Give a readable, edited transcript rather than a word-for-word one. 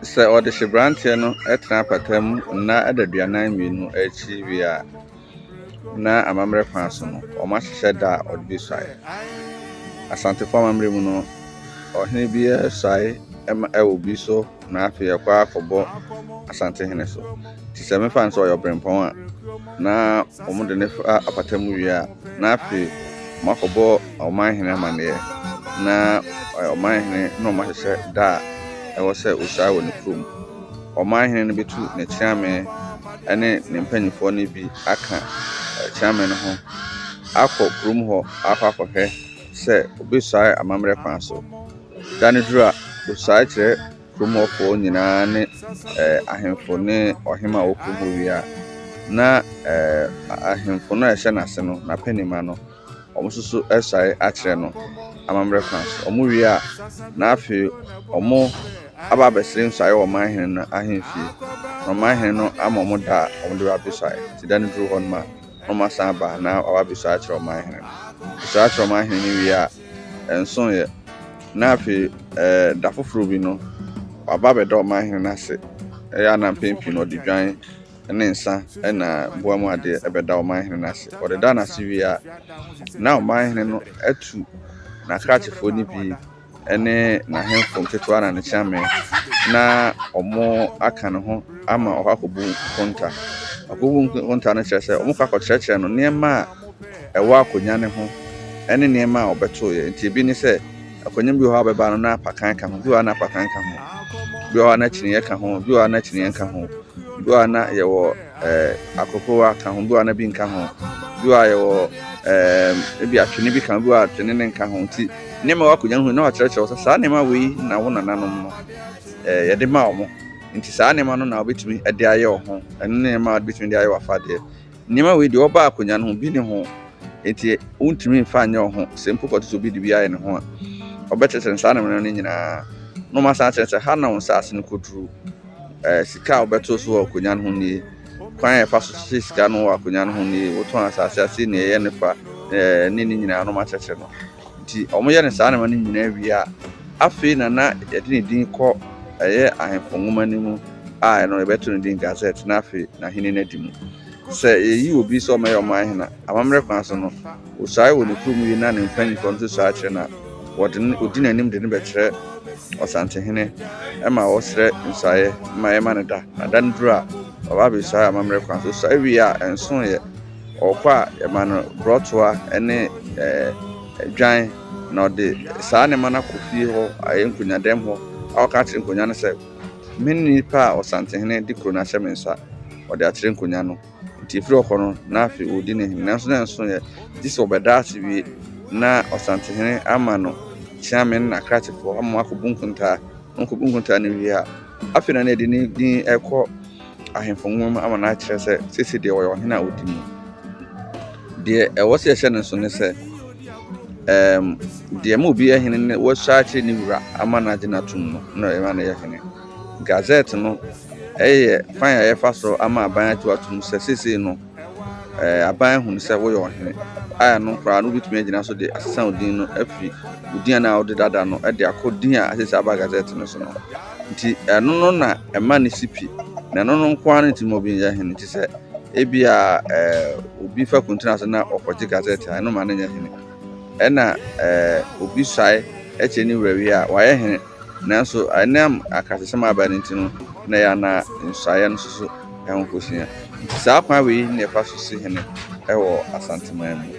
sɛ ɔde hyebranteɛ no ɛtena apata mu na ɛda aduanan akyi wie a na amammerɛ kwan so no ɔmahyehyɛ da a ɔde bi suae. Asantefo amammerɛ mu no ɔhene bi suae ɛwɔ bi so na afei ɛkɔ akɔbɔ asantehene so. Nti sɛ mefa no sɛ ɔyɛ ɔbrɛmpɔn a na ɔmo de ne fa apata mu wie a na afei ɔmakɔbɔ ɔmanhene amanneɛ na ɔmanhene na ɔmahyehyɛ da a ɛwɔ sɛ osuae wɔ ne kurom. Ɔmanhene no bɛtu ne kyeame ɛne ne mpanyinfoɔ no bi aka kyeame no ho akɔ kurom hɔ akɔhwɛ sɛ obesuae amammerɛ kwan so. Da no duru a osuae kyerɛ kurom hɔfoɔ nyinaa ne ahemfo ne ɔhema a wɔkurom hɔ wie a na ahemfo no a ɛhyɛ n'ase no n'apanima no ɔmo nso ɛsuae akyerɛ no amammerɛ kwan so. Ɔmo wie a na afei ɔmo aba abɛsrɛ nsuae wɔ ɔmanhene no ahemfie na ɔmanhene no ama ɔmo da a ɔmo de abɛsuae. Nti da no duru hɔ no ma ɔmo asan aba na ɔba abɛsuae kyerɛ ɔmanhene no. Ɔsuae kyerɛ ɔmanhene no wie a ɛnsoeɛ na afei da foforɔ bi no waba abɛda ɔmanhene no ase. Ɛyɛ a na mpɛn pii no ɔde dwan ne nsa ɛna boa mu adeɛ ɛbɛda ɔmanhene no ase. Ɔde da no ase wie a na ɔmanhene no atu n'akrakyefoɔ no bi ɛne n'ahemfo nketewa na ne kyeame na ɔmo aka ne ho ama ɔkɔ akɔbu nkonta. Ɔkɔbu nkonta no kyerɛ sɛ ɔmo kɔ akɔkyerɛkyerɛ no nneɛma a ɛwɔ akonnwa ne ho ɛne nneɛma a ɔbɛtoeɛ. Nti ebi ne sɛ akonnwa bi wɔ hɔ a ɔbɛba no na apakan ka ho, bi wɔ hɔ na apakan ka ho, bi wɔ hɔ na kyiniiɛ ka ho, bi wɔ hɔ na kyiniiɛ ka ho, bi wɔ hɔ na yɛwɔ akokorowa ka ho, bi wɔ hɔ na bi nka ho, bi wɔ hɔ a yɛwɔ ebi atwene bi ka ho, bi wɔ hɔ a atwene ne nka ho. Nti nneɛma wɔ akonnwa no ho na wɔakyerɛkyerɛ sɛ saa nneɛma wei na wo nananom no yɛde ma ɔmo. Nti saa nneɛma no na wobɛtumi de ayɛ wo ho, ɛno nneɛma a wobɛtumi de ayɛ w'afadeɛ. Nneɛma wei deɛ ɔba akonnwa no ho bi ne ho, nti wontumi mfa nyɛ wo ho. Sɛ mpo kɔto sɛ obi de bi ayɛ ne ho a ɔbɛkyerɛkyerɛ saa nneɛma no nyinaa na ɔmasan akyerɛ sɛ ha na wo nsase no kɔduru. Sika a wobɛto so wɔ akonnwa no ho nie, kwan a yɛfa so hyehyɛ sika no wɔ akonnwa no ho nie, wotɔn asase ase ne ɛyɛ ne fa ne nyinaa no ɔmakyerɛkyerɛ no. Nti ɔmo yɛ ne saa nneɛma no nyinaa wie a afei na yɛde ne din kɔ ɛyɛ ahemfo nwoma no mu a ɛno yɛbɛto ne din Gazette na afei n'ahene no adi mu. Sɛ yɛyi obi sɛ ɔmɛyɛ ɔmanhene a amammerɛ kwan so no osuae wɔ ne kurom yi na ne mpanyinfoɔ no nso suae kyerɛ no a ɔdi n'anim de ne bɛkyerɛ ɔsantehene ɛma ɔsrɛ nsuaeɛ ma ɛma ne da. Na da no duru a ɔba abɛsuae amammerɛ kwan so. Osuae wie a ɛnsoeɛ ɔkɔ a yɛma no borɔtoa ɛne dwan na ɔde saa nneɛma no akɔ fie hɔ ayɛ nkonnwadam hɔ a ɔka akyerɛ nkonnwa no sɛ me nipa a ɔsantehene de kuro no ahyɛ me nsa ɔde akyerɛ nkonnwa no. Nti efiri ɔkɔ no na afei ɔdi ne hene nanso na ɛnsoeɛ gye sɛ ɔbɛda ase wie na ɔsantehene ama no kyeame ne n'akrakyefoɔ ama akɔbu nkontaa na ɔkɔbu nkontaa no wie a afei na yɛde ne din ɛkɔ ahemfo nwoma mu ama no akyerɛ sɛ sese deɛ ɔyɛ ɔhene a ɔdi mu. Deɛ ɛwɔ sɛ yɛhyɛ ne nso ne sɛ deɛ ma obi yɛ hene ne wɔsuae akyerɛ ne wura ama no agye n'atom no na ɛma no yɛ hene. Gazette no ɛyɛ kwan a yɛfa so ama aban agye w'atom sɛ sese no aban hunu sɛ woyɛ ɔhene a no koraa no wobɛtumi agyina so de asesa wo din no afiri wo din a wode dada no ɛde akɔ din a asesa aba Gazette no so no. Nti ɛno no na ɛma ne si pi na ɛno no nkoa no ntimi obi nyɛ hene. Nti sɛ ebi a obi fa kuntuna so na ɔkɔgye Gazette a ɛno ma no nyɛ hene. Ɛna obi suae ɛkyerɛ ne wura wie a wayɛ hene nanso ɛnam akasesɛm aba ne nti no na yɛ ana nsuaeɛ no so ɛho kɔsia. Nti saa kwan wei na yɛfa so si hene ɛwɔ Asanteman mu.